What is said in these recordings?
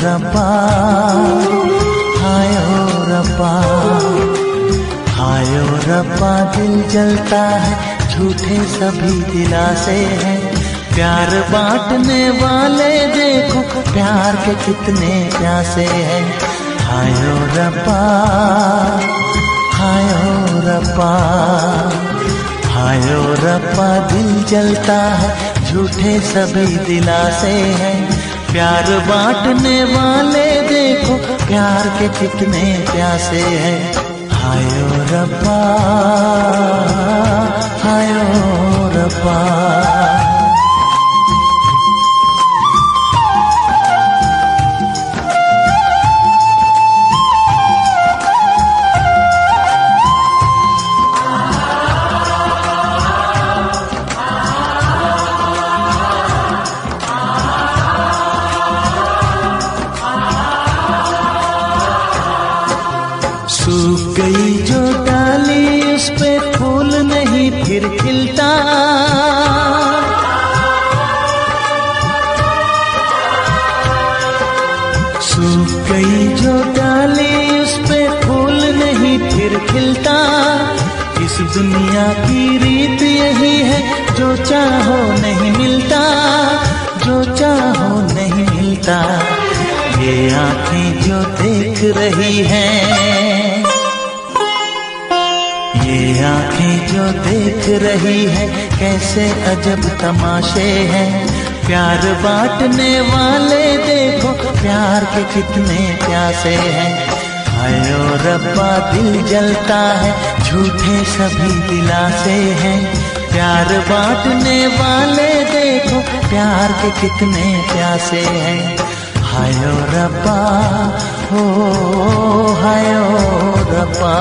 रब्बा, हायो रब्बा, हायो रब्बा। दिल जलता है, झूठे सभी दिलासे हैं। प्यार बांटने वाले देखो, प्यार के कितने प्यासे हैं। हायो रब्बा, हायो रब्बा, हायो रब्बा। दिल जलता है, झूठे सभी दिलासे हैं। प्यार बांटने वाले देखो, प्यार के कितने प्यासे हैं। हायो रब्बा, हायो रब्बा। सूख गई जो डाली, उस पे फूल नहीं फिर खिलता। सूख गई जो डाली, उस पे फूल नहीं फिर खिलता। इस दुनिया की रीत यही है, जो चाहो नहीं मिलता, जो चाहो नहीं मिलता। ये आँखें जो देख रही हैं, ये आँखें जो देख रही है, कैसे अजब तमाशे हैं। प्यार बांटने वाले देखो, प्यार के कितने प्यासे हैं। हायो रब्बा, दिल जलता है, झूठे सभी दिलासे हैं। प्यार बांटने वाले देखो, प्यार के कितने प्यासे हैं। हायो रब्बा, हो हायो रब्बा।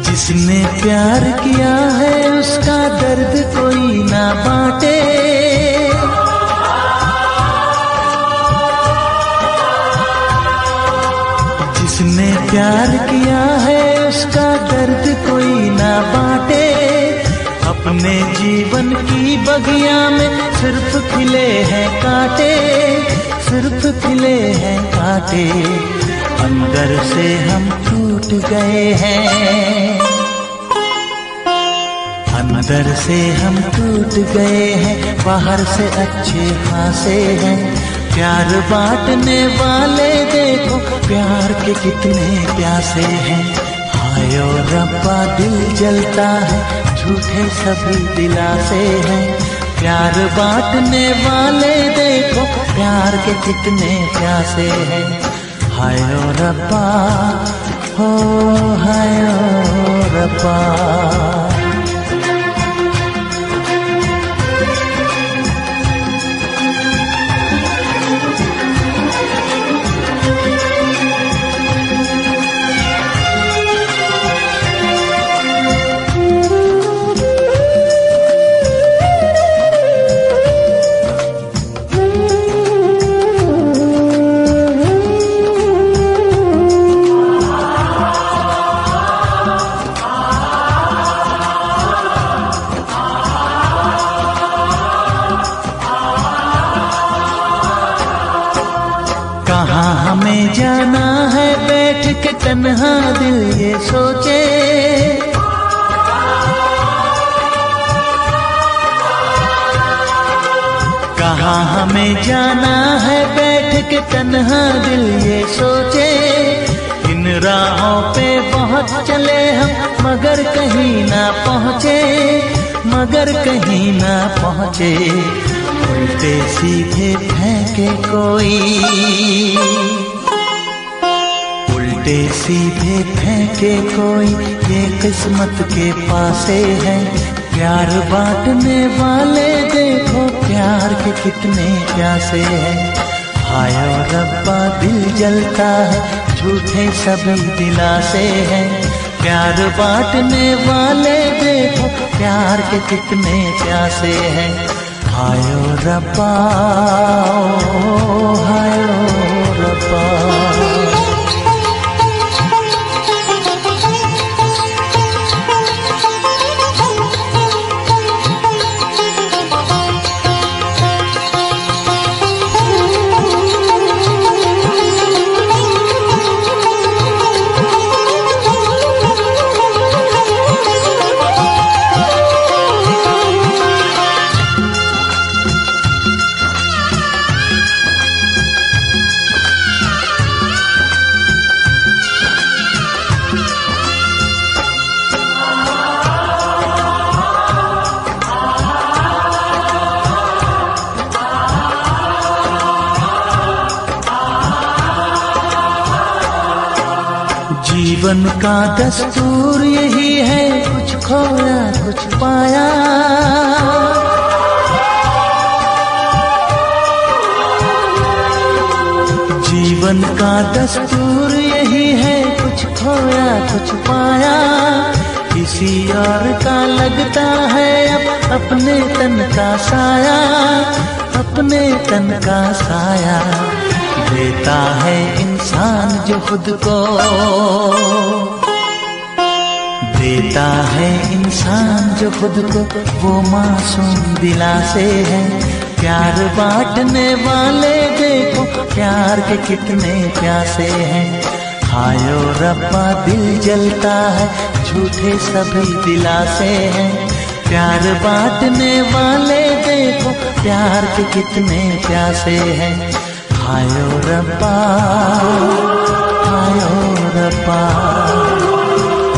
जिसने प्यार किया है, उसका दर्द कोई ना बांटे। जिसने प्यार किया है, उसका दर्द कोई ना बांटे। अपने जीवन की बगिया में सिर्फ खिले हैं कांटे, सिर्फ खिले हैं कांटे। अंदर से हम टूट गए हैं, अंदर से हम टूट गए हैं। बाहर से अच्छे खासे हैं। प्यार बांटने वाले देखो, प्यार के कितने प्यासे हैं। हायो रब्बा, दिल जलता है, झूठे सभी दिलासे हैं। प्यार बांटने वाले देखो, प्यार के कितने प्यासे हैं। हायो रब्बा, हो हायो रब्बा। कहाँ हमें जाना है, बैठ के तन्हा दिल ये सोचे। कहाँ हमें जाना है, बैठ के तन्हा दिल ये सोचे। इन राहों पे बहुत चले हम, मगर कहीं ना पहुँचे, मगर कहीं ना पहुँचे। उल्टे सीधे फेंके कोई, उल्टे सीधे फेंके कोई, ये किस्मत के पासे है। प्यार बांटने वाले देखो प्यार के कितने प्यासे हैं। हाय ओ रब्बा दिल जलता है, झूठे सभी दिलासे हैं। प्यार बांटने वाले देखो प्यार के कितने प्यासे हैं। हाय ओ रब्बा, हाय ओ रब्बा। जीवन का दस्तूर यही है, कुछ खोया कुछ पाया। जीवन का दस्तूर यही है, कुछ खोया कुछ पाया। किसी और का लगता है अब अपने तन का साया, अपने तन का साया। देता है इंसान जो खुद को, देता है इंसान जो खुद को, वो मासूम दिलासे है। प्यार बांटने वाले देखो प्यार के कितने प्यासे हैं। हाय ओ रब्बा दिल जलता है, झूठे सभी दिलासे हैं। प्यार बांटने वाले देखो प्यार के कितने प्यासे हैं। हाय ओ रब्बा, हाय ओ रब्बा,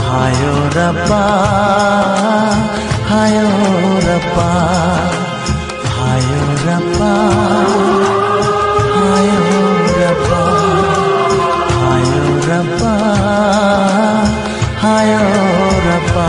हाय ओ रब्बा, हाय ओ रब्बा, हाय ओ रब्बा, हाय ओ रब्बा, हाय ओ रब्बा, हाय ओ रब्बा।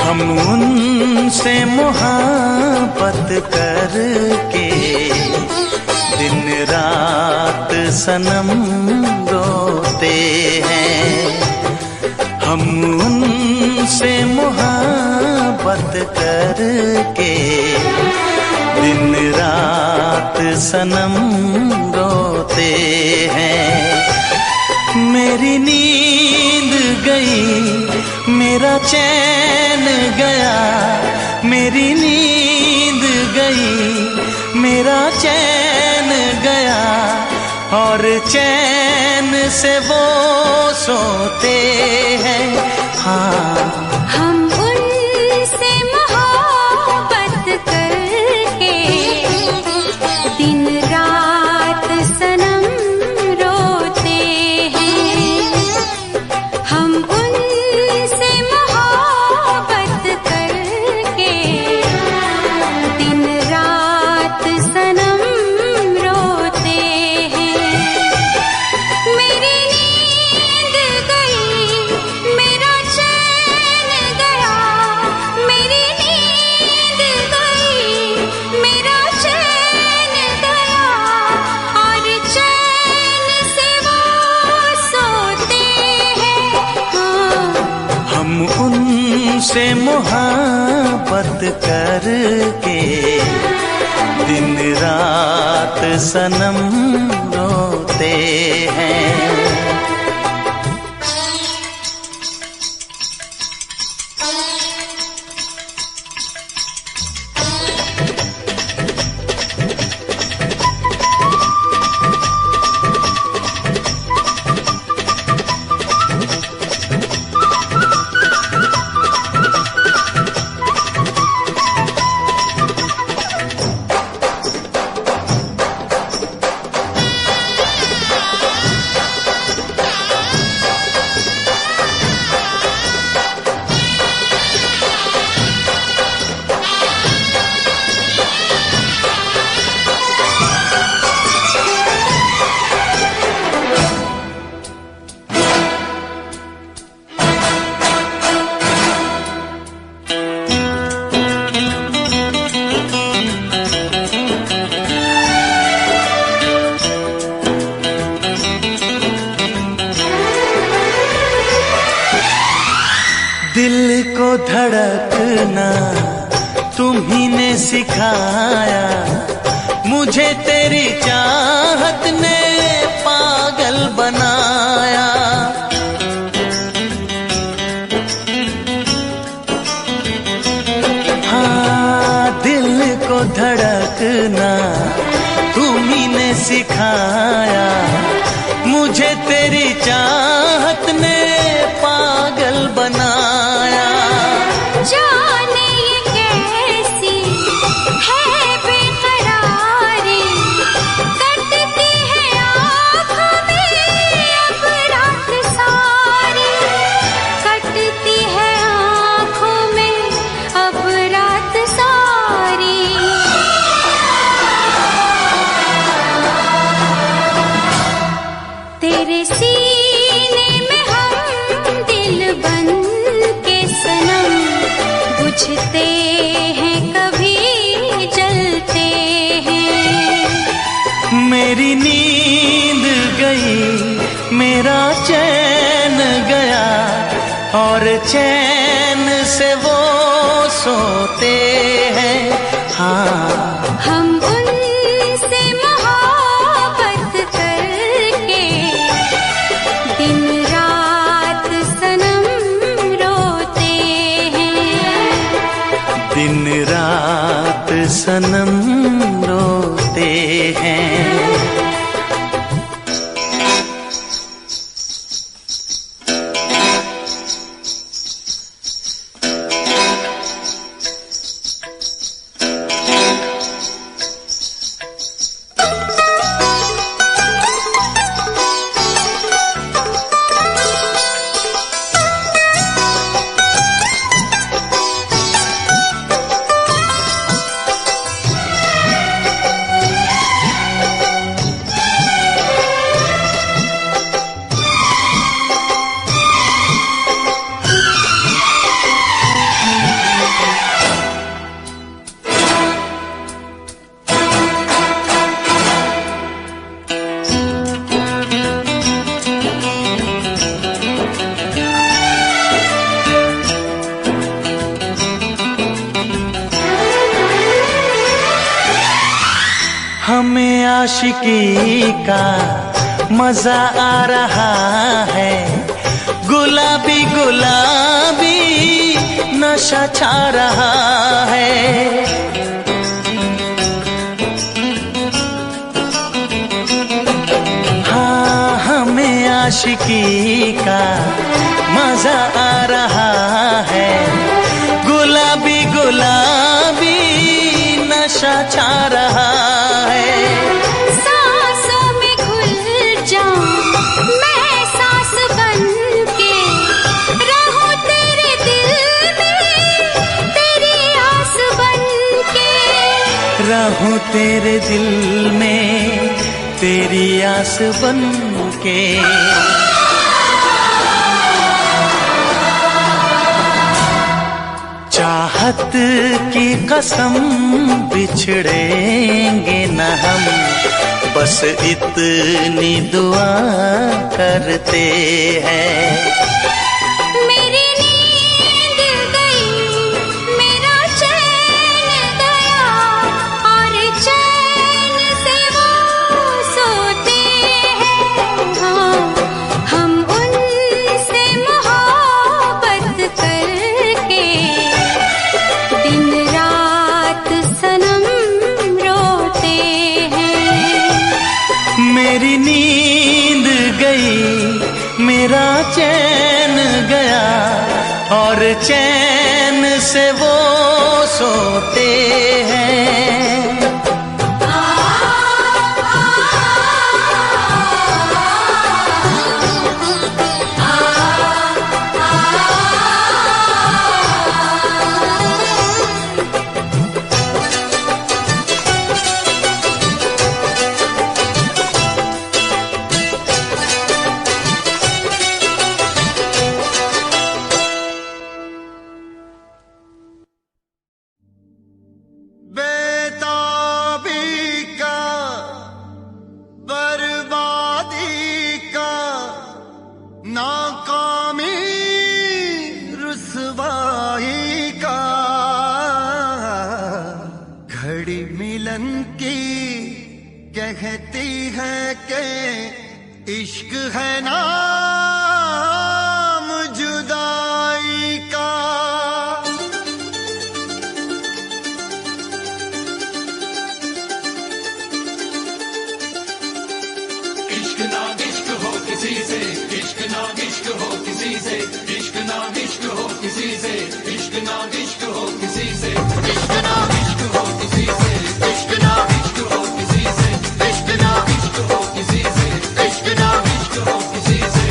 हम उनसे मोहब्बत करके दिन रात सनम रोते हैं। हम उनसे मोहब्बत करके दिन रात सनम रोते हैं। मेरी नींद गई, मेरा चैन गया, मेरी नींद गई, मेरा चैन गया, और चैन से वो सोते हैं। हाँ, हम उनसे मोहब्बत करके दिन रात सनम रोते हैं। हम उनसे मोहब्बत तुमसे मोहब्बत करके दिन रात सनम रोते हैं। दिल को धड़कना तुम्ही ने सिखाया, मुझे तेरी चाहत ने पागल बनाया। हाँ, दिल को धड़कना तुम्ही ने सिखाया, मुझे तेरी चाहत ने पागल बनाया। जाने ये कैसी है बेकरारी, कटती है आँखों में अब रात सारी, कटती है आँखों में अब रात सारी। तेरे सीने में हम दिल बन के सनम, बुझते हैं कभी जलते हैं। मेरी नींद गई, मेरा चैन गया, और चैन से वो सोते हैं। हाँ, हम उनसे मोहब्बत करके दिन रात सनम रोते हैं। दिन रात सनम रोते हैं। हमें आशिकी का मजा आ रहा है, गुलाबी गुलाबी नशा छा रहा है। हाँ, हमें आशिकी का मजा आ रहा है, गुलाबी गुलाबी नशा छा रहा है। सांसों में घुल जाऊं मैं सांस बन के, रहूं तेरे दिल में तेरी आस बन के, रहूं तेरे दिल में तेरी आस बन के। चाहत की कसम बिछड़ेंगे न हम, बस इतनी दुआ करते हैं। मेरी नींद गई, नींद गई मेरा चैन गया, और चैन से वो सोते हैं। कहती है कि इश्क है नाम जुदाई का। इश्क ना इश्क हो किसी से, इश्क ना इश्क हो किसी से, इश्क ना इश्क हो किसी से, इश्क ना इश्क हो किसी से, इश्क ना इश्क हो किसी से, इश्क ना इश्क हो किसी से, इश्क ना इश्क हो किसी से, इश्क ना इश्क हो किसी से।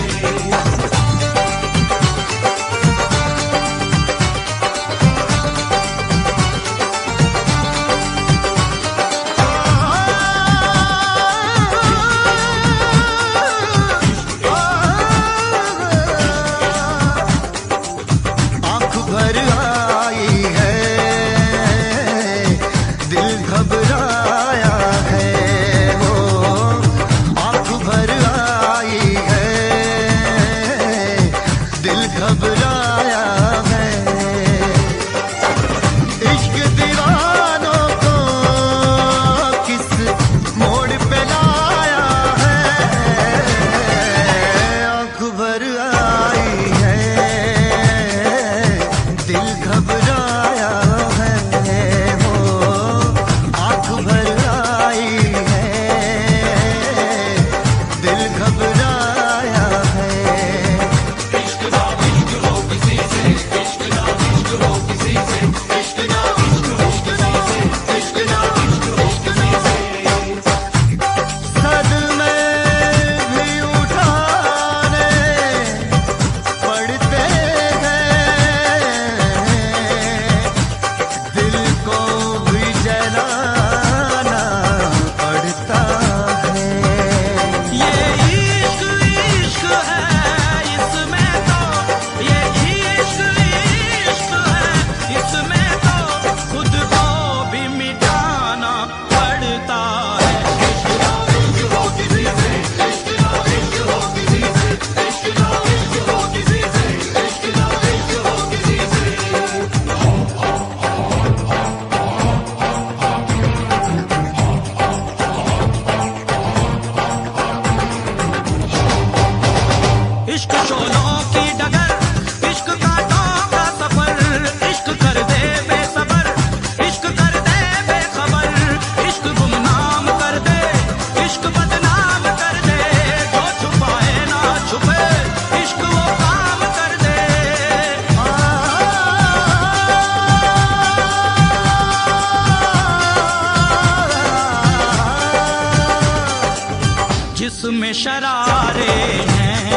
जिसमें शरारे हैं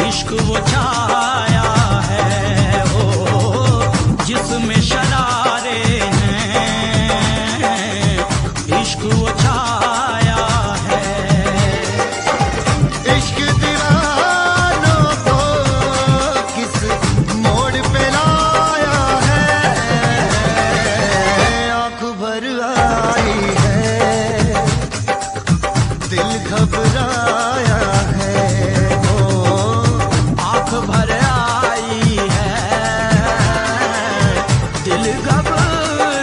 इश्क वो छाया है, ओ जिसमें शरारे हैं इश्क वो छाया है। इश्क दीवानों को किस मोड़ पे लाया है, आँख भर आई है दिल घबराया है, ओ आँख भर आई है दिल घबराया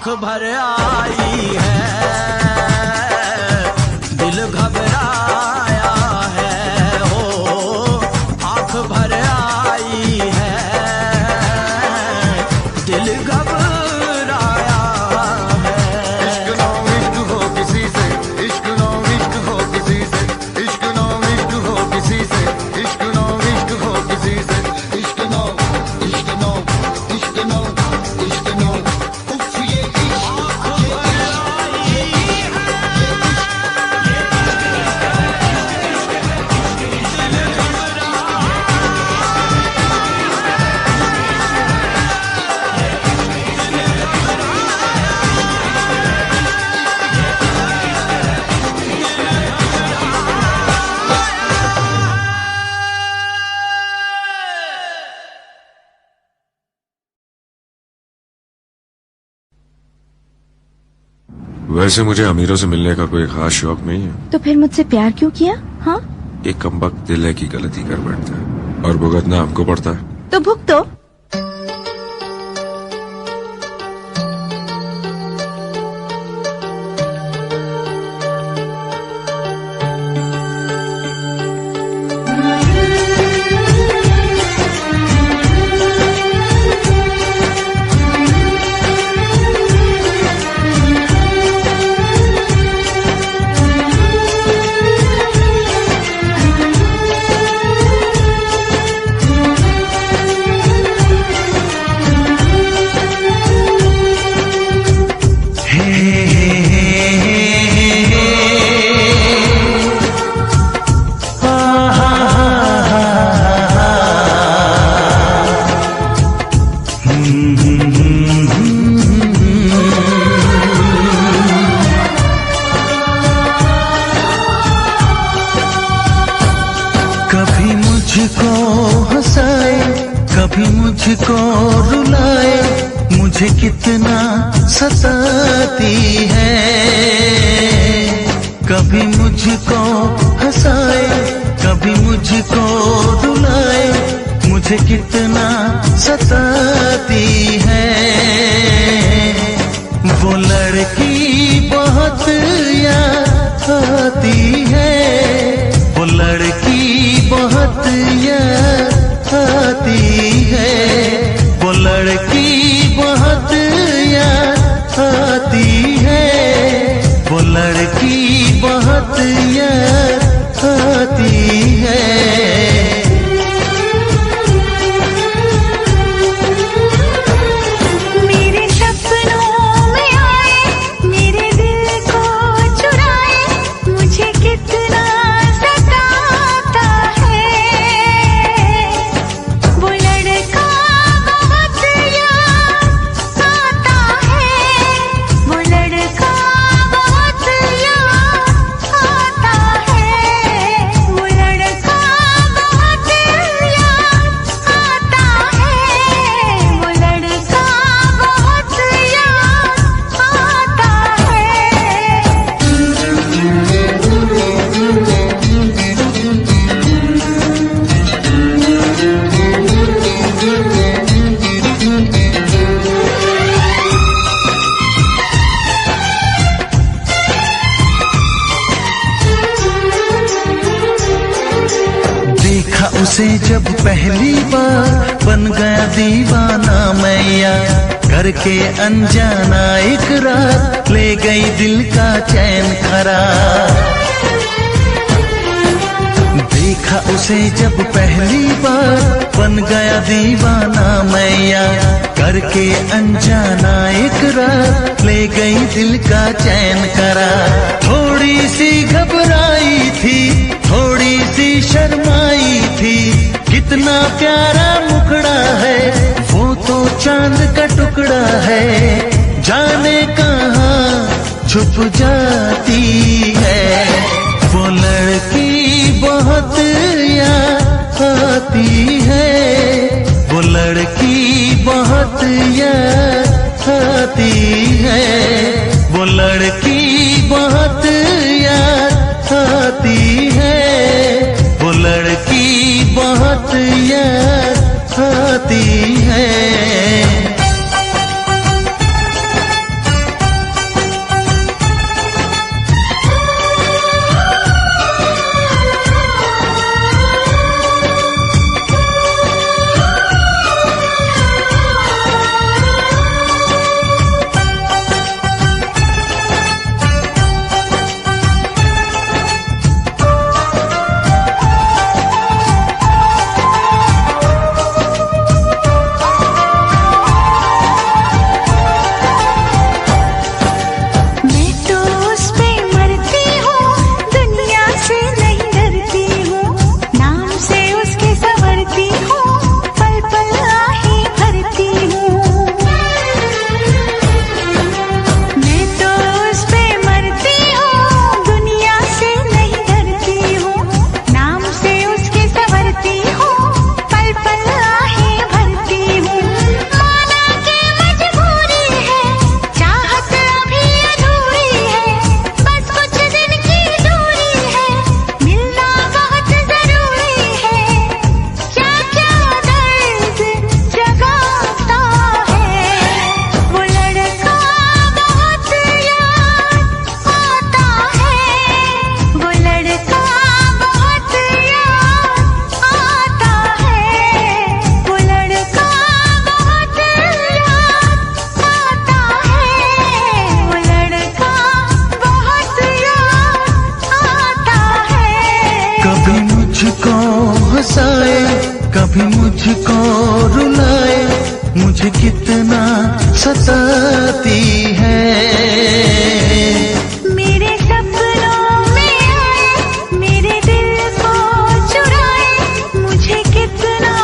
आंख भर आई है, दिल घबराया है, हो आंख भर आई है, दिल घबराया है। इश्क नो इश्क हो किसी से, इश्क नो इश्क हो किसी से, इश्क नो इश्क हो किसी से, इश्क नो इश्क हो किसी से, इश्क नो इश्क नो इश्क नो इश्क नो उफ ये वैसे मुझे अमीरों से मिलने का कोई खास शौक नहीं है। तो फिर मुझसे प्यार क्यों किया? हाँ, एक कमबख्त दिल है की गलती कर बैठता है और भुगतना हमको पड़ता है। तो भुगतो। कभी मुझको हंसाए, कभी मुझको रुलाए, मुझे कितना सताती है। कभी मुझको हंसाए, कभी मुझको रुलाए, मुझे कितना सताती है। वो लड़की बहुत याद आती है, वो लड़की बहुत याद आती है, वो लड़की बहुत याद आती है, वो लड़की बहुत याद आती है। मेरे सपनों में आए, मेरे दिल को चुराए, मुझे कितना सताता है। वो लड़का बहुत याद आता है, वो लड़का बहुत याद आता है, वो लड़का बहुत याद आता है, वो लड़का बहुत याद आता देखा उसे जब पहली बार, बन गया दीवाना मैया, करके अनजाना इकरार, ले गई दिल का चैन करार। देखा उसे जब पहली बार, बन गया दीवाना मैया, करके अनजाना इकरार, ले गई दिल का चैन करार। थोड़ी सी घबराई थी, थोड़ी सी शर्माई थी, कितना प्यारा मुखड़ा है, वो तो चांद का टुकड़ा है, जाने कहाँ छुप जाती है। वो लड़की बहुत याद आती है, वो लड़की बहुत याद आती है, वो लड़की बहुत याद आती है, वो लड़की बहुत याद आती है। कितना सताती है। मेरे सपनों में आए, मेरे दिल को चुराए, मुझे कितना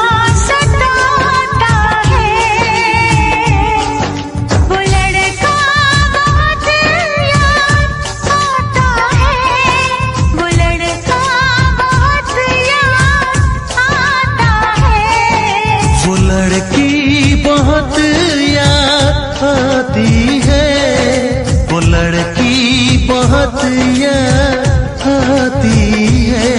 सताता है। वो लड़का बहुत याद आता है, वो लड़का बहुत याद आता है। वो लड़की बहुत याद आती है, वो लड़की बहुत याद आती है।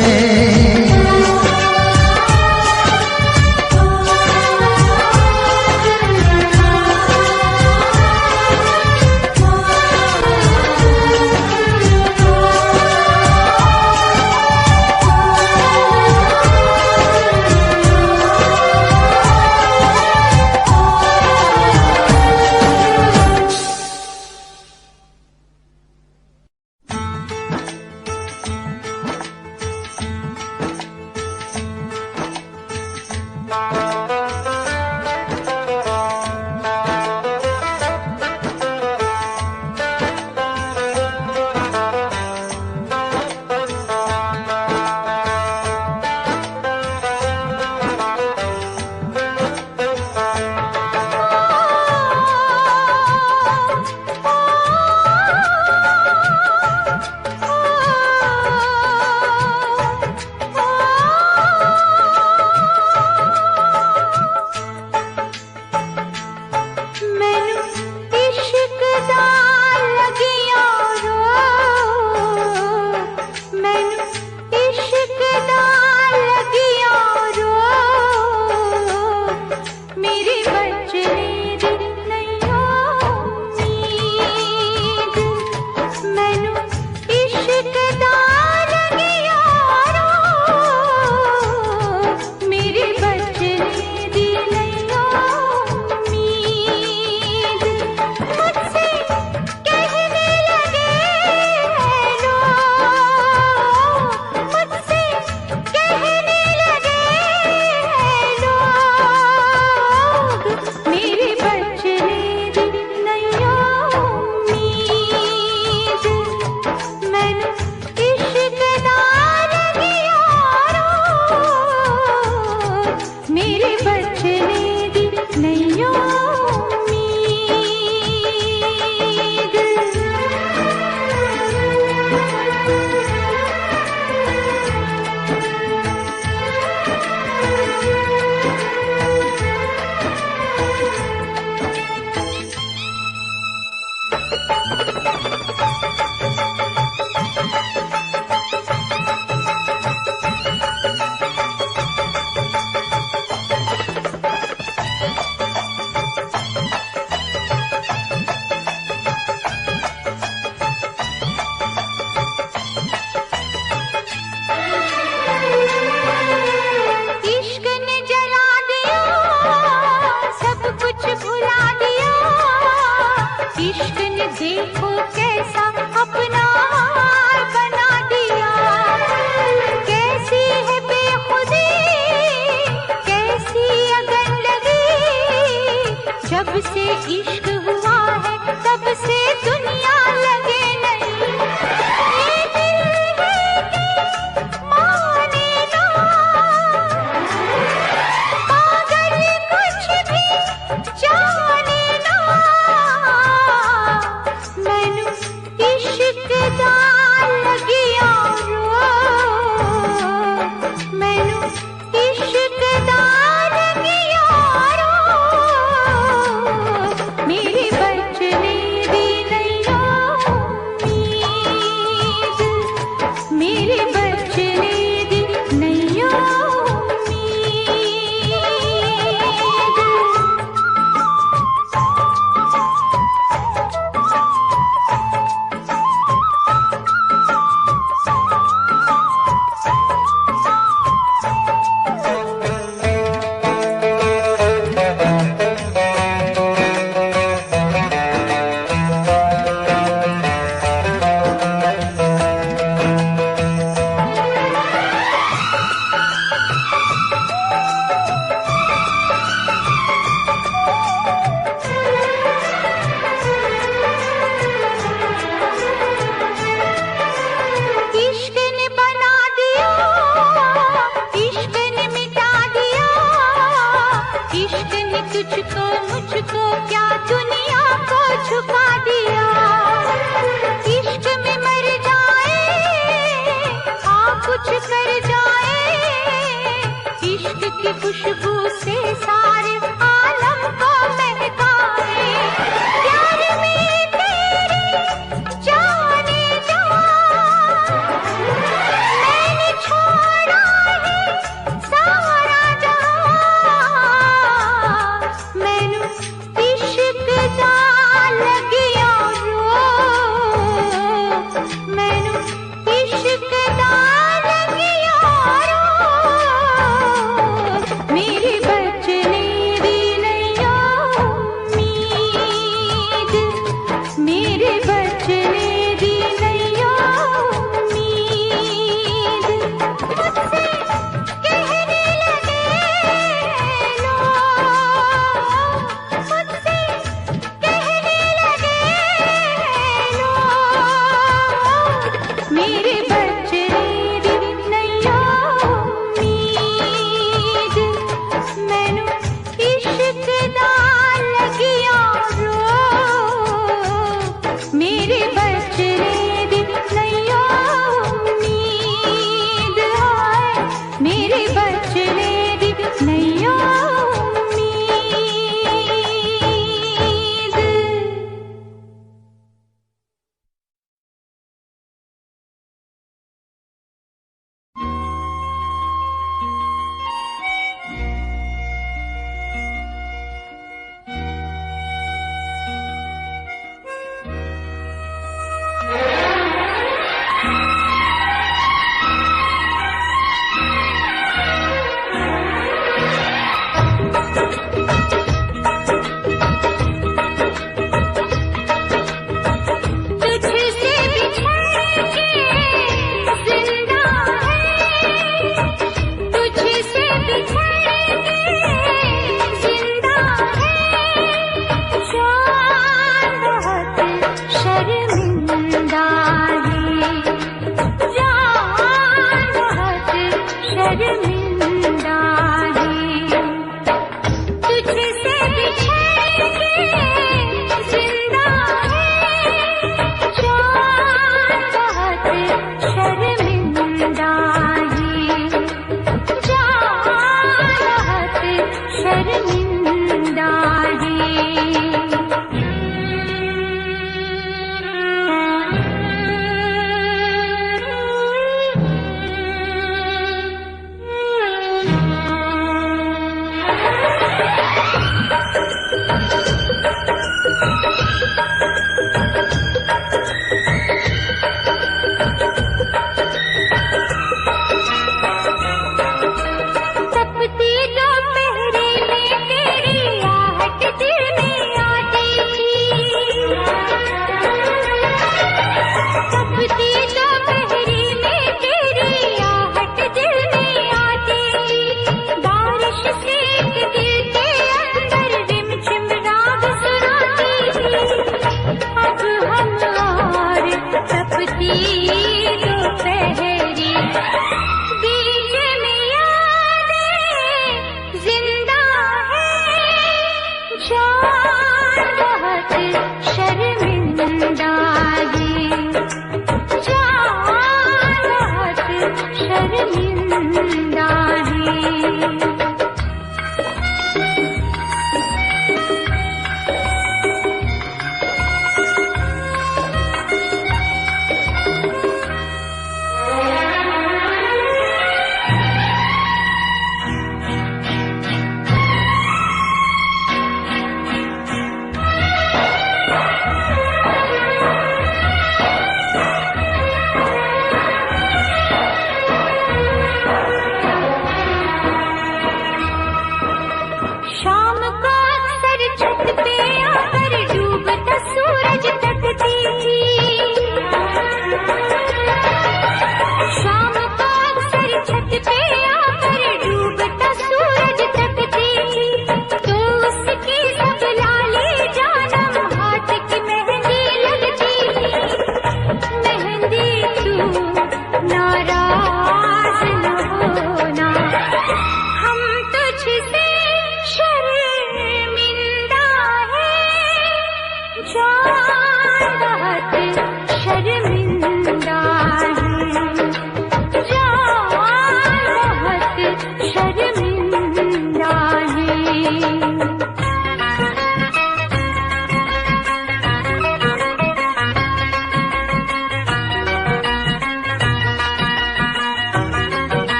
मेरी बचने दी नहीं।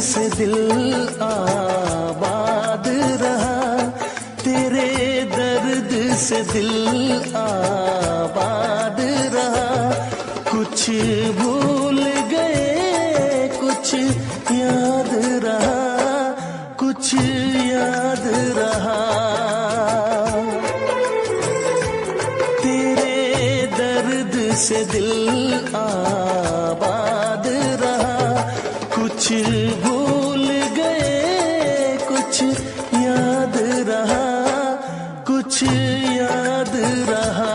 से दिल आबाद रहा, तेरे दर्द से दिल आबाद रहा। कुछ भूल गए कुछ याद रहा, कुछ याद रहा। तेरे दर्द से दिल आबाद रहा, कुछ भूल गए कुछ याद रहा, कुछ याद रहा।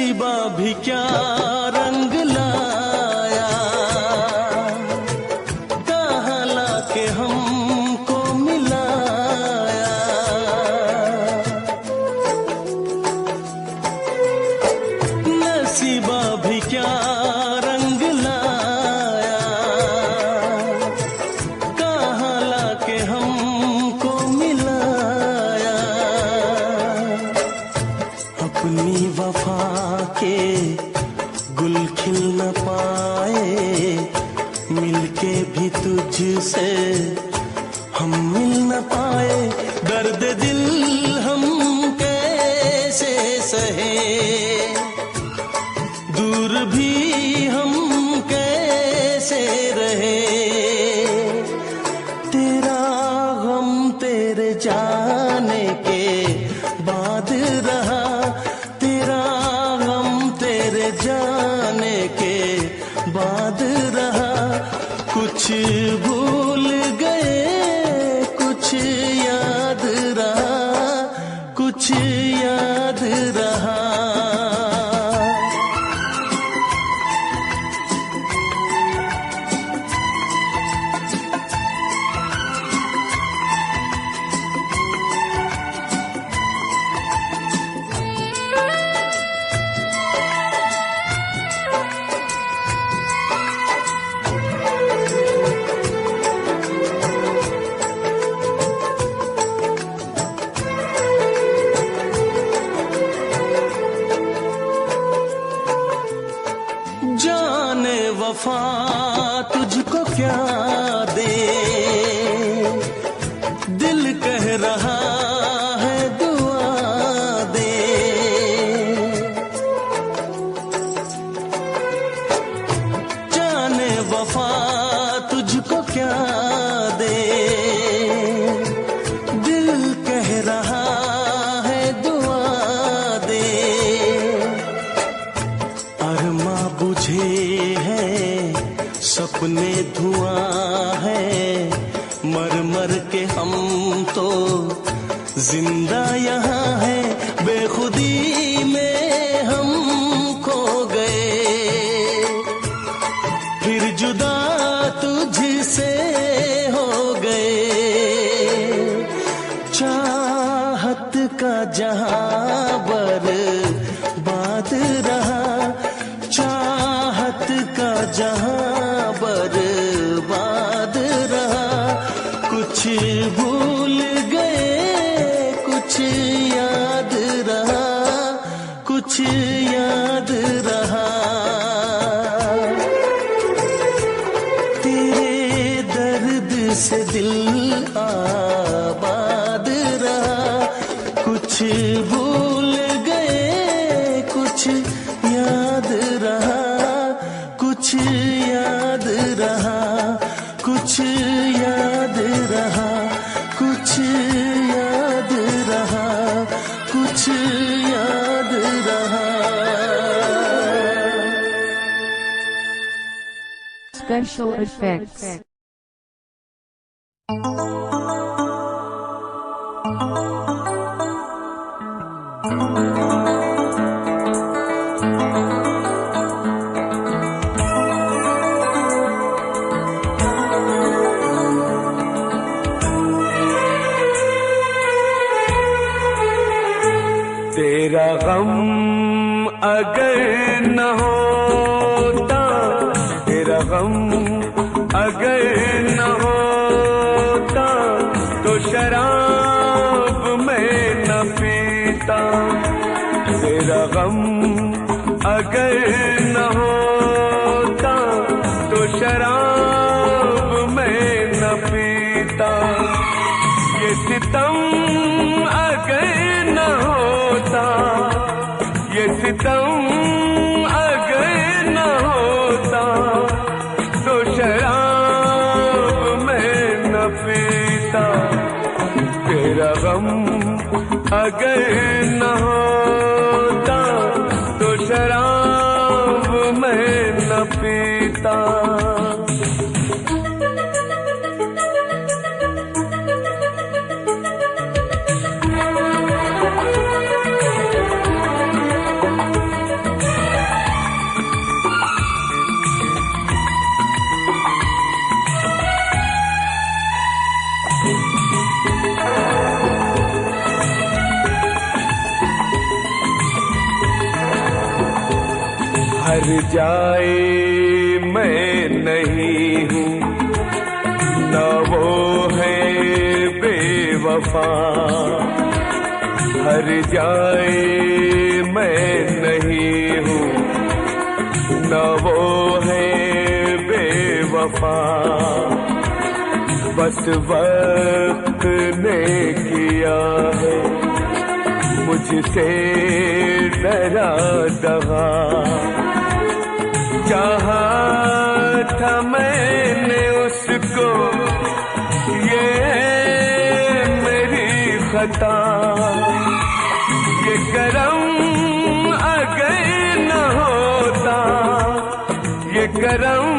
नसीबा भी क्या रंग लाया, कहाँ लाके हमको मिलाया। नसीबा भी क्या रंग लाया, कहाँ लाके हमको मिलाया। अपनी वफा के गुल खिल न पाए, मिलके भी तुझसे हम मिल न पाए। दर्द दिल हम कैसे सहे, दूर भी हम कैसे रहे। तेरा गम तेरे जाने के बाद रहा, तेरा गम तेरे जाने के बाद रहा। कुछ भूल गए कुछ याद रहा, कुछ याद रहा। जाने वफा तुझको क्या दे, दिल कह रहा है दुआ दे। जाने वफा तुझको क्या दे, दिल कह रहा है दुआ दे। अरमा बुझे हैं सपने धुआं है, मर मर के हम तो जिंदा यहाँ है। बेखुदी में हम खो गए, फिर जुदा तुझसे हो गए। चाहत का जहां बर्बाद रहा, चाहत का जहां बर्बाद रहा। कुछ भूल गए कुछ याद रहा, कुछ याद रहा। तेरे दर्द से दिल आबाद रहा। कुछ भूल गए कुछ याद रहा, कुछ याद रहा, कुछ याद रहा, कुछ याद रहा, कुछ याद रहा। Special effects. तेरा गम अगर न होता, तेरा गम अगर न होता, तो शराब मैं न पीता। तेरा गम अगर न होता, तो शराब मैं न पीता। ये सितम अगर न होता, ये सितम अगर न होता, तो शराब मैं न पीता। तेरा गम अगर न होता, तो शराब मैं न पीता। हर जाए मैं नहीं हूँ, न वो है बेवफा। हर जाए मैं नहीं हूँ, न वो है बेवफा। बस वक्त ने किया है मुझसे डरा दगा। चाहा था मैंने उसको, ये मेरी खता। ये करम अगर न होता, ये करम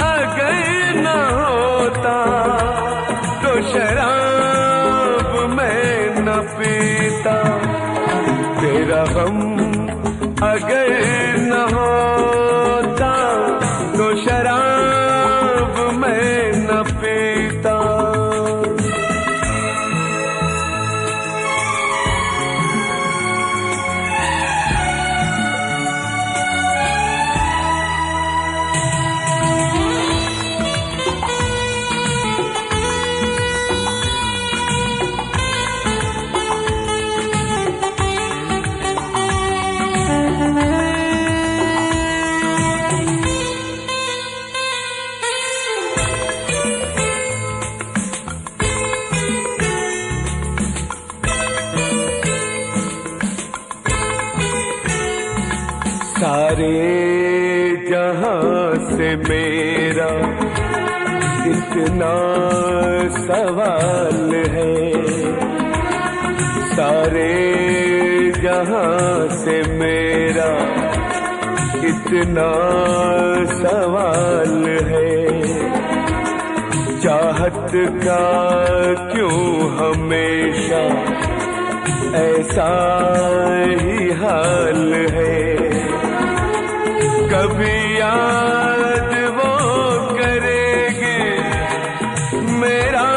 अगर न होता, तो शराब मैं न पीता। तेरा गम अगर न होता, तो शराब मैं न पीता। सारे जहां से मेरा इतना सवाल है। सारे जहां से मेरा इतना सवाल है। चाहत का क्यों हमेशा ऐसा ही हाल है। कभी याद वो करेगी मेरा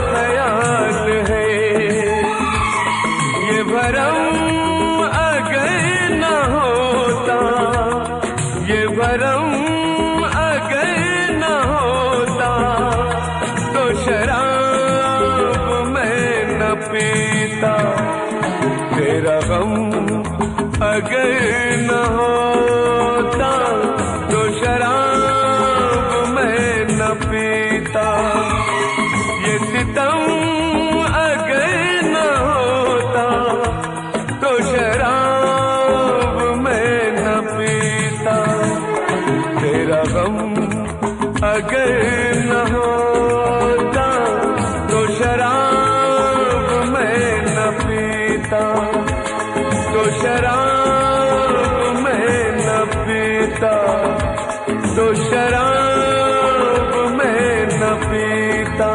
ख्याल है। ये भरम अगर न होता, ये भरम अगर न होता, तो शराब मैं न पीता। तेरा गम अगर न होता, तो शराब मैं न पीता। ये सितम अगर न होता, तो शराब मैं न पीता। तेरा गम अगर न होता, तो शराब मैं न पीता। तो शराब मैं न पीता, तो शराब मैं न पीता।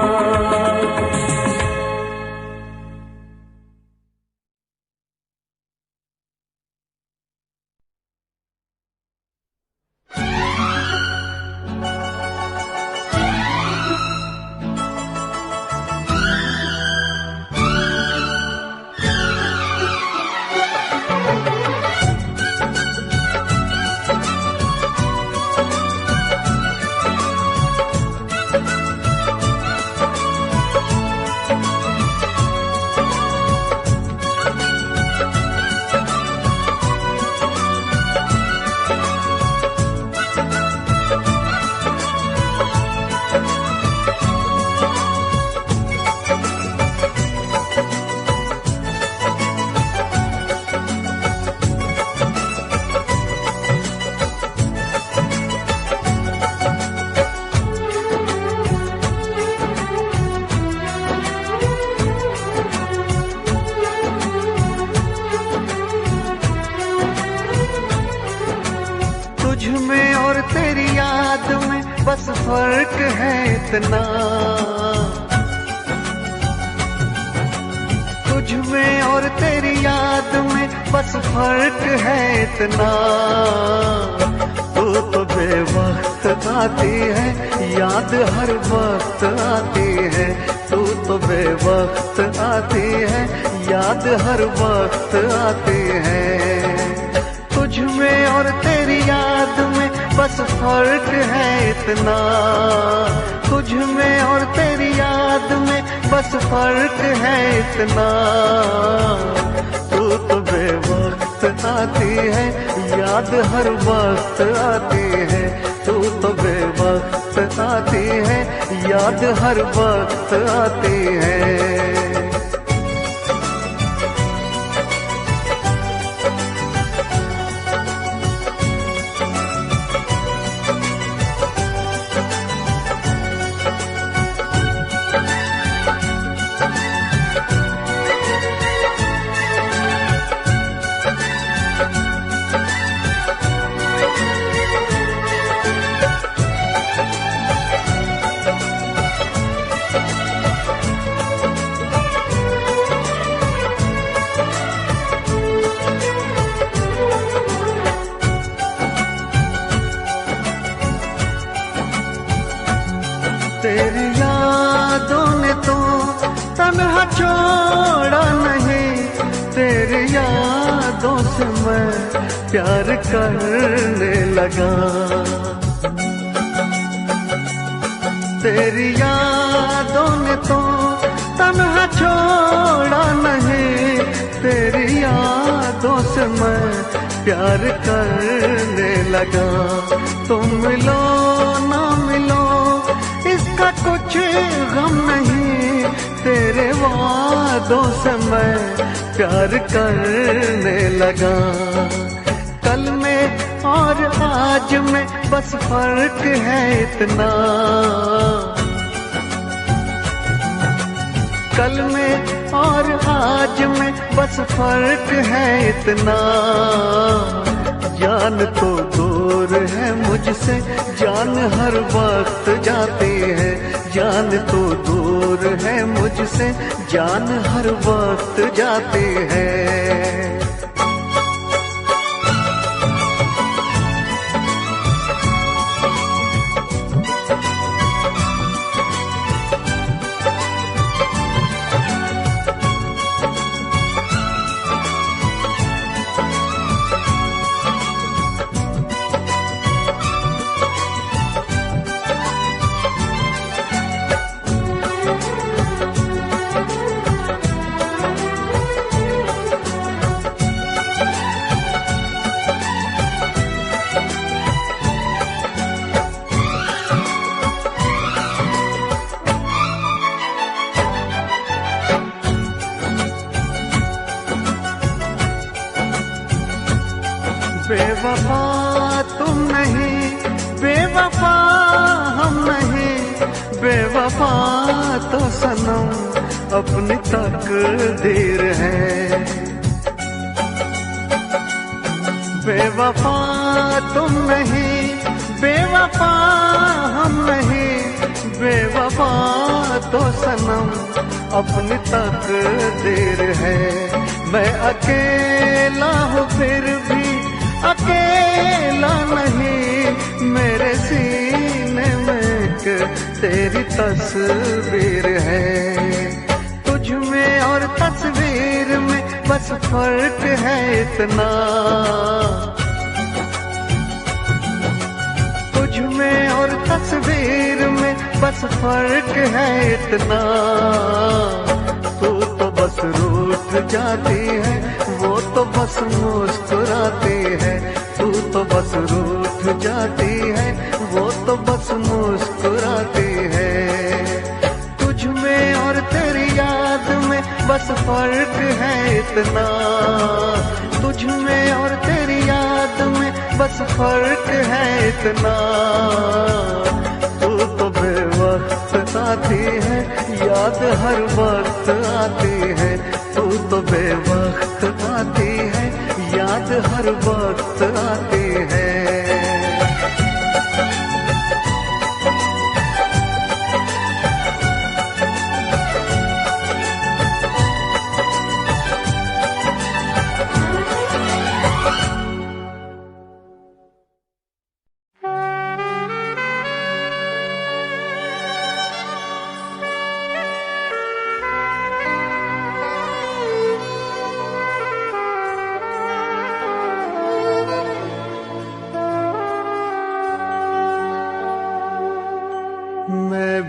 बस फर्क है इतना, तुझ में और तेरी याद में बस फर्क है इतना। तू तो बेवक्त आती है, याद हर वक्त आती है। तू तो बेवक्त आती है, याद हर वक्त आती है। तुझ में और तेरी याद में बस फर्क है इतना, तुझ में और तेरी याद में बस फर्क है इतना। तू तो बेवक्त आती है, याद हर वक्त आती है। तू तो बेवक्त आती है, याद हर वक्त आती है। तेरी यादों ने तो तन्हा छोड़ा नहीं, तेरी यादों से मैं प्यार करने लगा। तेरी यादों ने तो तन्हा छोड़ा नहीं, तेरी यादों से मैं प्यार करने लगा। तुम मिलो ना मिलो इसका कुछ गम नहीं, तेरे वादों से मैं प्यार करने लगा। कल में और आज में बस फर्क है इतना, कल में और आज में बस फर्क है इतना। जान तो दूर है मुझसे, जान हर वक्त जाती है। जान तो दूर है मुझसे, जान हर वक्त जाती है। बेवफा तुम नहीं, बेवफा हम नहीं, बेवफा तो सनम अपनी तकदीर है। बेवफा तुम नहीं, बेवफा हम नहीं, बेवफा तो सनम अपनी तकदीर है। मैं अकेला हूँ फिर भी अकेला नहीं, मेरे सीने में एक तेरी तस्वीर है। तुझ में और तस्वीर में बस फर्क है इतना, तुझ में और तस्वीर में बस फर्क है इतना। तू तो बस रूठ जाती है, वो तो बस मुस्कुराती है। तू तो बस रूठ जाती है, वो तो बस मुस्कुराती है। तुझ में और तेरी याद में बस फर्क है इतना, तुझ में और तेरी याद में बस फर्क है इतना। तू तो बेवक्त आती है, याद हर वक्त आती है। तू तो बेवक्त आती है, याद हर वक्त आती है।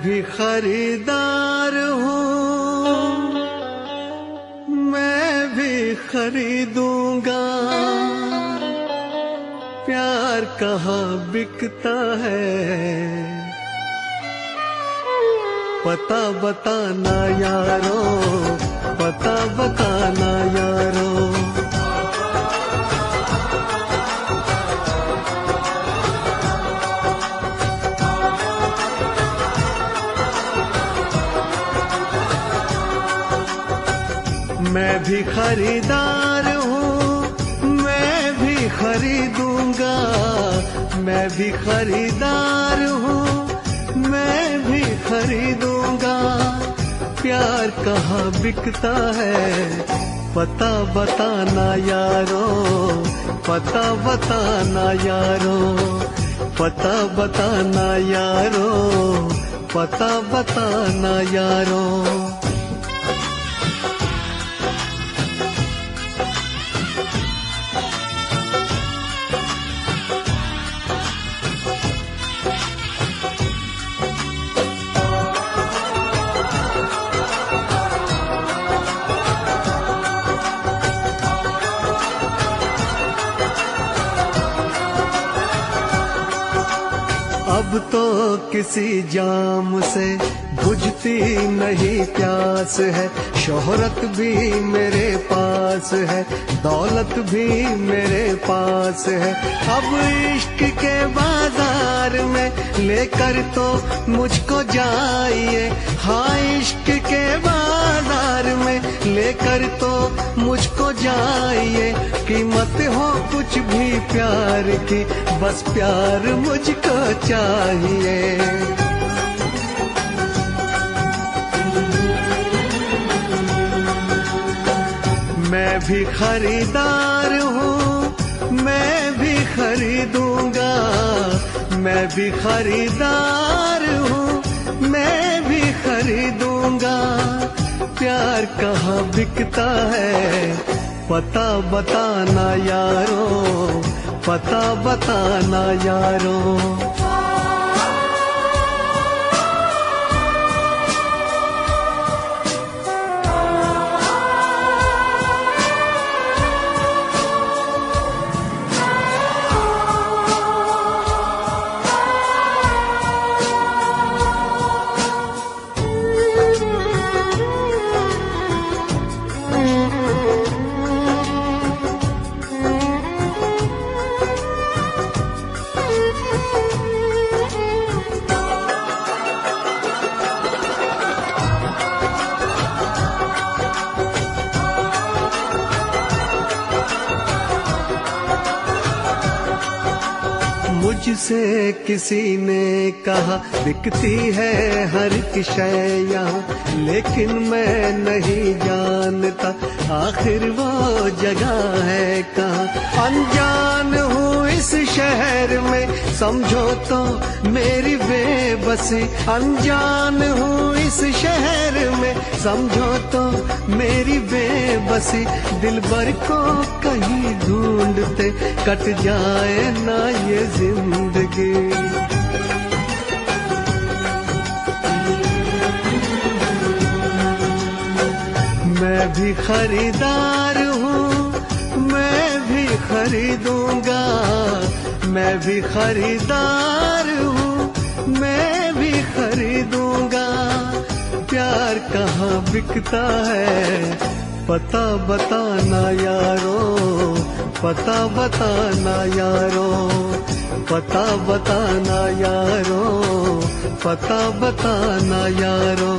भी खरीदार हूँ, मैं भी खरीदूंगा। प्यार कहाँ बिकता है, पता बताना यारो, पता बताना यारो। मैं भी खरीदार हूँ, मैं भी खरीदूंगा। मैं भी खरीदार हूँ, मैं भी खरीदूंगा। प्यार कहाँ बिकता है, पता बताना यारो, पता बताना यारो, पता बताना यारो, पता बताना यारो। अब तो किसी जाम से बुझती नहीं प्यास है। शोहरत भी मेरे पास है, दौलत भी मेरे पास है। अब इश्क के बाजार में लेकर तो मुझको जाइए। हाँ, इश्क के बाजार में लेकर तो मुझको जाइए। कीमत हो कुछ भी प्यार की, बस प्यार मुझको चाहिए। मैं भी खरीदार हूँ, मैं भी खरीदूंगा। मैं भी खरीदार हूँ, मैं भी खरीदूंगा। प्यार कहाँ बिकता है, पता बताना यारो, पता बताना यारो। मुझसे किसी ने कहा बिकती है हर एक शय यहाँ, लेकिन मैं नहीं जानता आखिर वो जगह है कहाँ। अनजान हूँ इस शहर में, समझो तो मेरी बेबसी। अनजान हूँ इस शहर में, समझो तो मेरी बेबसी। दिलबर को कहीं ढूंढते कट जाए ना ये जिंदगी। मैं भी खरीदार हूँ, मैं भी खरीदूंगा। मैं भी खरीदार हूँ, मैं भी खरीदूंगा। प्यार कहाँ बिकता है, पता बताना यारो, पता बताना यारो, पता बताना यारो, पता बताना यारो।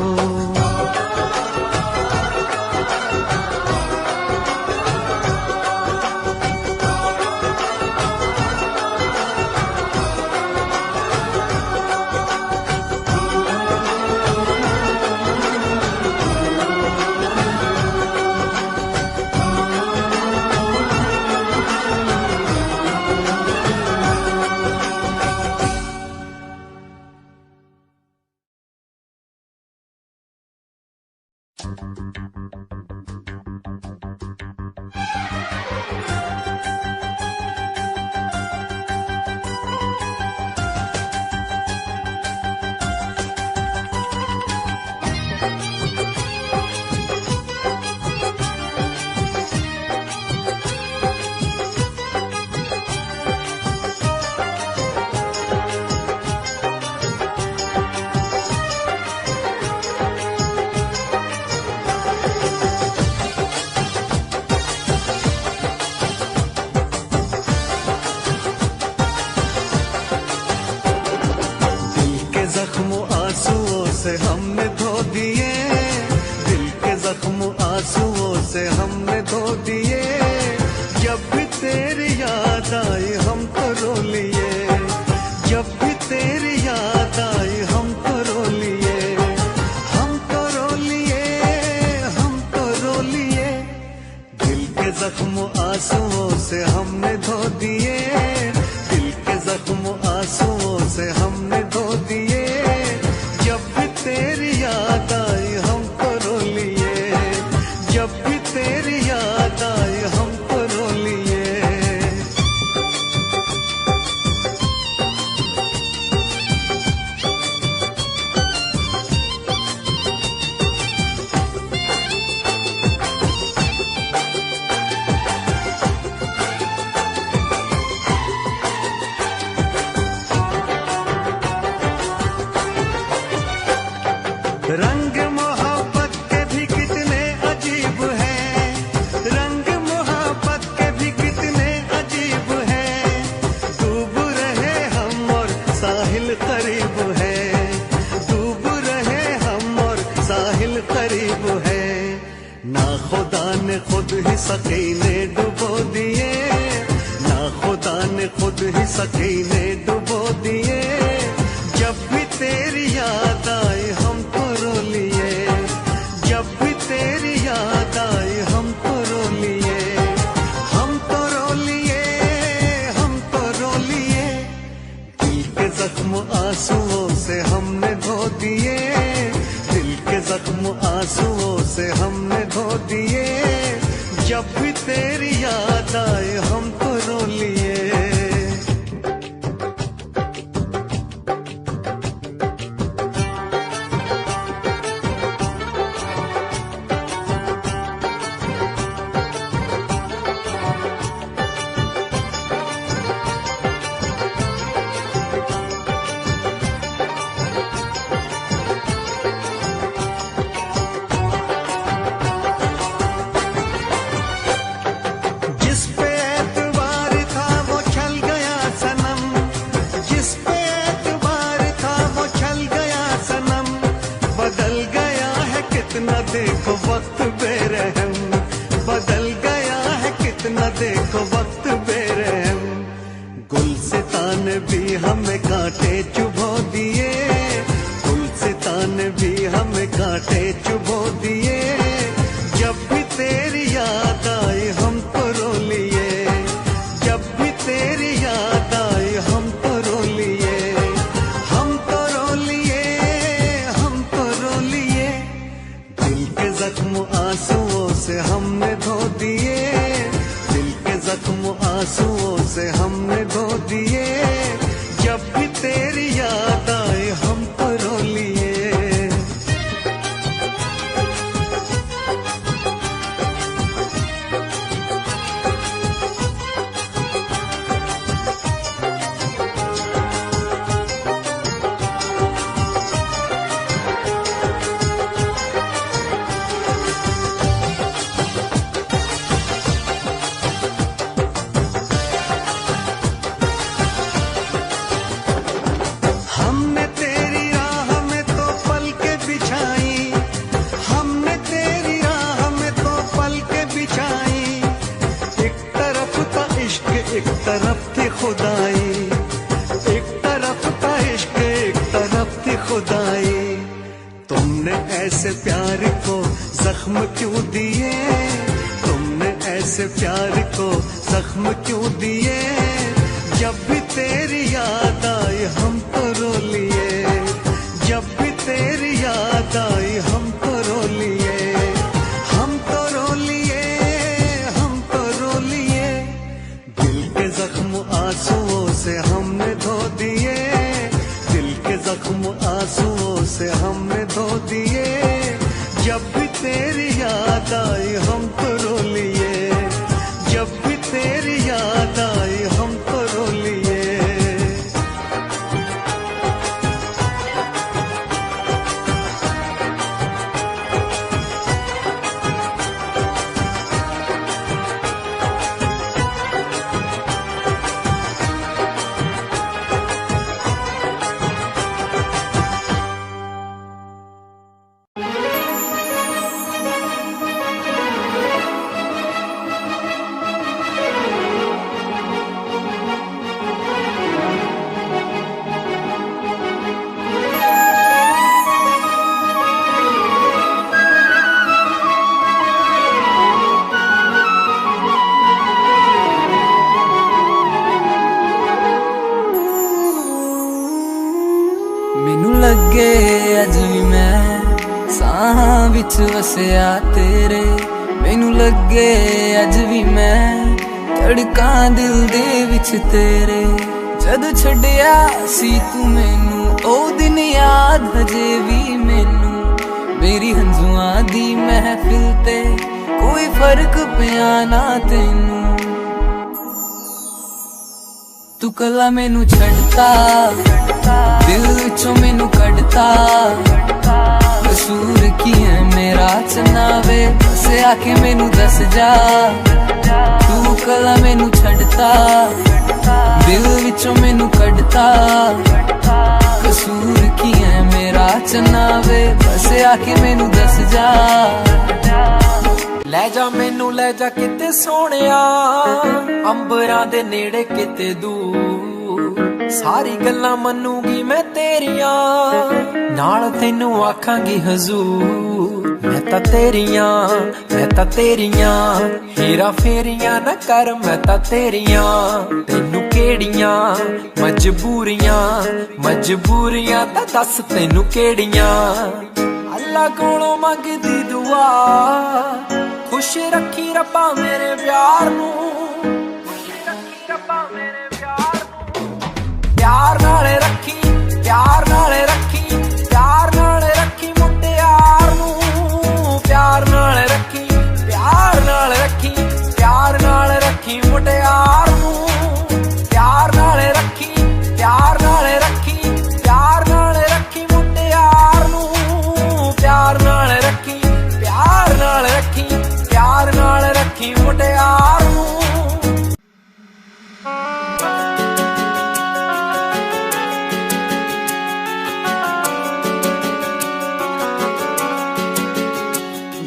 से हमने धो दिए, दिल के जख्म आंसुओं से हमने धो दिए। जब भी तेरी याद आई हम तो रो लिए, जब भी तेरी याद आई हम तो रो लिए, हम तो रो लिए, हम तो रो लिए। दिल के जख्म आंसुओं से हमने धो दिए, दिल के जख्म आंसुओं से हमने धो दिए। जब भी तेरी याद आई हम तो रो लिए, जब भी तेरी याद आई हम तो रो लिए। रंग मोहब्बत के भी कितने अजीब हैं, रंग मोहब्बत के भी कितने अजीब हैं। डूब रहे हम और साहिल करीब है, डूब रहे हम और साहिल करीब है। ना खुदा ने खुद ही सकीने डुबो दिए, ना खुदा ने खुद ही सकीने डुबो दिए। जब भी तेरी याद आई हम तो रो लिए, जब भी तेरी याद आई हम तो रो लिए, हम तो रो लिए, हम तो रो लिए। दिल के जख्म आंसुओं से हमने धो दिए, दिल के जख्म आंसुओं से हमने धो दिए। जब भी तेरी याद आई हम तो रो लिए। जिस पे एतबार था वो छल गया सनम, जिस पे एतबार था वो छल गया सनम। बदल गया है कितना देखो वक्त बेरहम, बदल गया है कितना देखो वक्त बेरहम। गुलसितान भी हमें कांटे चुभो दिए, गुलसितान भी हमें कांटे चुभो दिए। जब भी तेरी याद आई हम तो रो लिए, जब भी तेरी याद आई हम तो रो लिए, हम तो रो लिए, हम तो रो लिए। दिल के जख्म आंसुओं से हमने धो दिए, दिल के जख्म आंसुओं से हमने धो दिए। जब भी तेरी याद आई हम तो रो लिए। हमने तेरी राह में तो पलकें बिछाई, हमने तेरी राह में तो पलकें बिछाई। एक तरफ था इश्क एक तरफ थी खुदाई, एक तरफ था इश्क एक तरफ थी खुदाई। तुमने ऐसे प्यार को जख्म क्यों दिए, तुमने ऐसे प्यार को जख्म क्यों दिए। जब भी तेरी याद आई हम तो रो लिए, जब भी तेरी याद आई हम तो रो लिए, हम तो रो लिए, हम तो रो लिए। दिल के जख्म आंसुओं से हमने धो दिए, दिल के जख्म आंसुओं से हमने धो दिए। जब भी तेरी याद आई हम तो रो लिए, जब भी तेरी याद आई हम तो रो लिए। ਬਾਹਾਂ ਵਿੱਚ ਵਸਿਆ ਤੇਰੇ ਮੈਨੂੰ ਲੱਗੇ ਅੱਜ ਵੀ ਮੈਂ ਧੜਕਾਂ ਦਿਲ ਦੇ ਵਿੱਚ ਤੇਰੇ ਜਦ ਛੱਡਿਆ ਸੀ ਤੂੰ ਮੈਨੂੰ ਉਹ ਦਿਨ ਯਾਦ ਹਜੇ ਵੀ ਮੈਨੂੰ ਮੇਰੀ ਹੰਝੂਆਂ ਦੀ ਮਹਿਫਿਲ ਤੇ ਕੋਈ ਫਰਕ ਪਿਆ ਨਾ ਤੈਨੂੰ ਤੂੰ ਕੱਲਾ ਮੈਨੂੰ ਛੱਡਤਾ ਦਿਲ ਵਿੱਚੋਂ ਮੈਨੂੰ ਕੱਢਤਾ ਕਸੂਰ ਕੀ ਹੈ ਮੇਰਾ ਚਨਾਵੇ ਬਸ ਆ ਕੇ ਮੈਨੂੰ ਦੱਸ ਜਾ ਤੂੰ ਕੱਲਾ ਮੈਨੂੰ ਛੱਡਤਾ ਦਿਲ ਵਿੱਚੋਂ ਮੈਨੂੰ ਕੱਢਤਾ ਕਸੂਰ ਕੀ ਹੈ ਮੇਰਾ ਚਨਾਵੇ ਬਸ ਆ ਕੇ ਮੈਨੂੰ ਦੱਸ ਜਾ ਲੈ ਜਾ ਮੈਨੂੰ ਲੈ ਜਾ ਕਿਤੇ ਸੋਹਣਿਆ ਅੰਬਰਾਂ ਦੇ ਨੇੜੇ ਕਿਤੇ ਦੂਰ ਸਾਰੀ ਗੱਲਾਂ ਮੰਨੂਗੀ ਮੈਂ ਤੇਰੀਆਂ ਨਾਲ ਤੈਨੂੰ ਆਖਾਂਗੀ ਹਜ਼ੂਰ ਮੈਂ ਤਾਂ ਤੇਰੀਆਂ ਹੀਰਾ ਫੇਰੀਆਂ ਨਾ ਕਰ ਮੈਂ ਤਾਂ ਤੇਰੀਆਂ ਤੈਨੂੰ ਕਿਹੜੀਆਂ ਮਜਬੂਰੀਆਂ ਤਾਂ ਦੱਸ ਤੈਨੂੰ ਕਿਹੜੀਆਂ ਅੱਲਾ ਕੋਲੋਂ ਮੰਗਦੀ ਦੁਆ खुश रखी रब्बा मेरे प्यार नू प्यार नाले रखी प्यार नाले रखी मुटियार नू प्यार नाले रखी मुटियार नू प्यार नाले रखी मुटियार नू प्यार नाले रखी प्यार नाले रखी मुटियार नू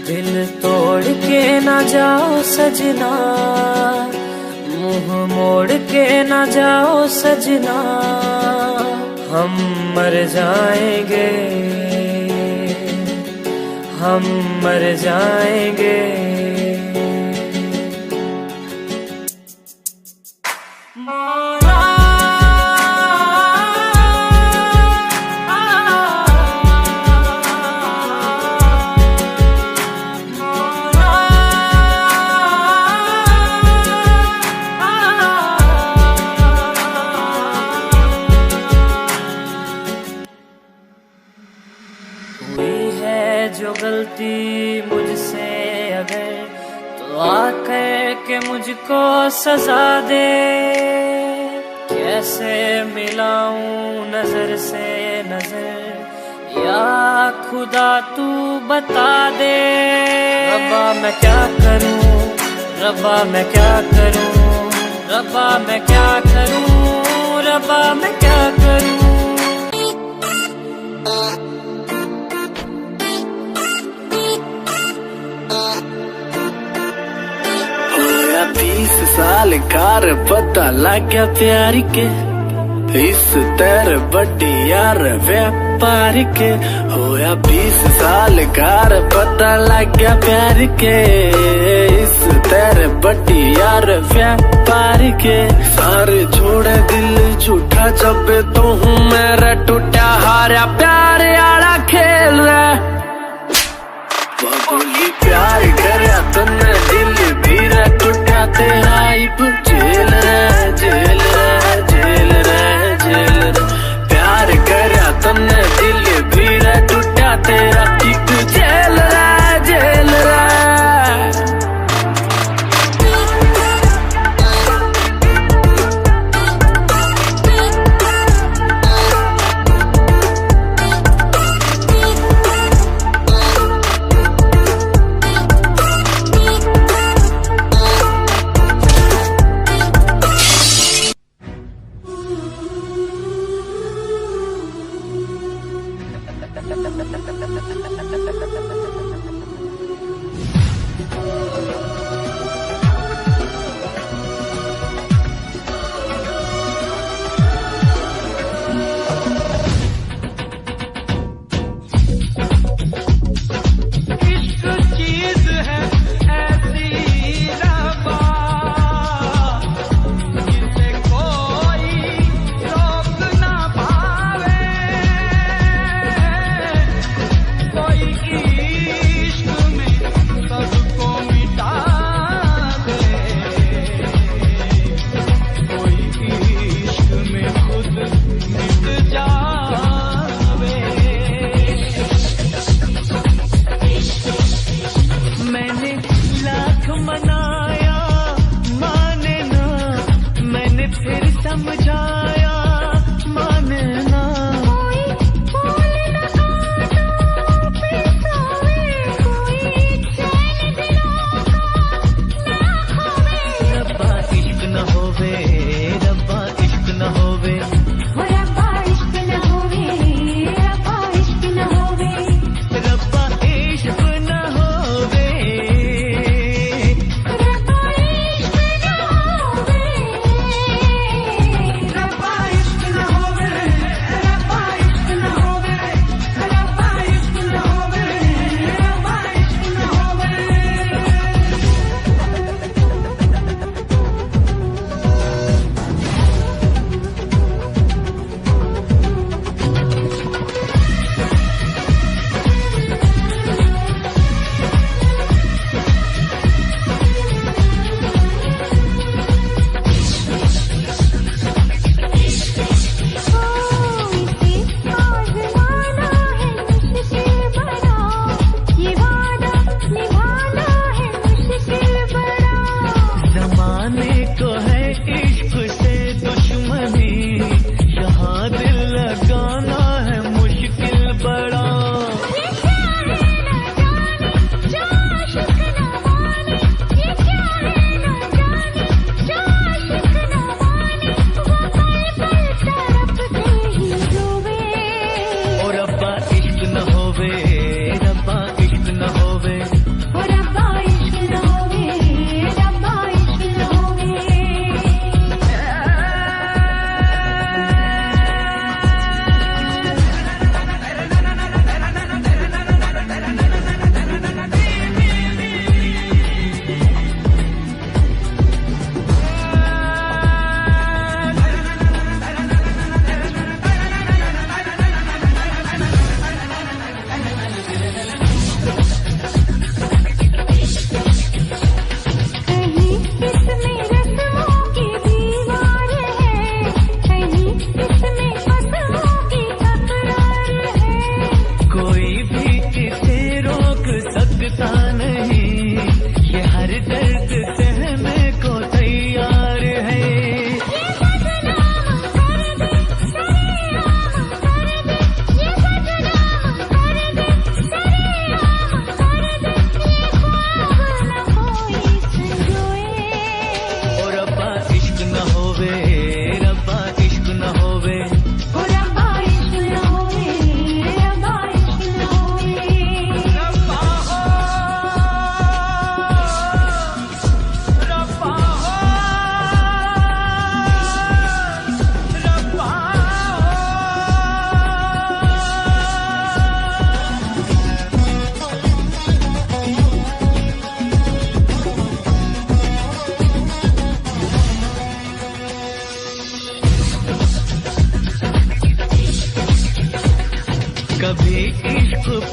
दिल तोड़ के ना जाओ सजना मुंह मोड़ के ना जाओ सजना हम मर जाएंगे जो गलती मुझसे अगर तो आकर के मुझको सजा दे कैसे मिलाऊं नजर से नजर या खुदा तू बता दे रब्बा मैं क्या करूं रब्बा मैं क्या करूं रब्बा मैं क्या करूं रब्बा मैं क्या करूं होया 20 साल कार पता लग गया प्यार के इस तेरे बड़ी यार व्यापार के होया 20 साल कार पता लग गया प्यार के इस तेरे बड़ी यार व्यापार के सारे छोड़े दिल झूठा जब तो हूँ मेरा टूटा हारा प्यार आला खेल रहा बोली प्यार करया तन्ने दिल भीरा टूटा तेरा इब जेल रे जेल रे जेल रे जेल रे प्यार करया तन्ने दिल भीरा टूटा तेरा इब जेल रे जेल रे कोई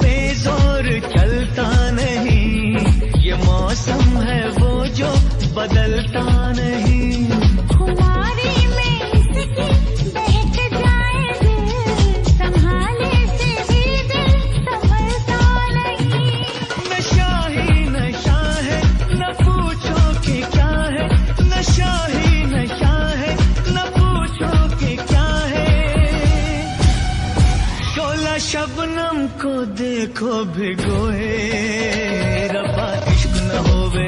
बेजोर चलता नहीं, ये मौसम है वो जो बदलता नहीं। खुमारी में इसकी बहक जाए दिल, संभाले से भी दिल संभलता नहीं। नशा ही नशा है, न पूछो कि क्या है, नशा ही नशा है, न पूछो कि क्या है। शोला शबनम को देखो भिगोए, रब्बा इश्क न होवे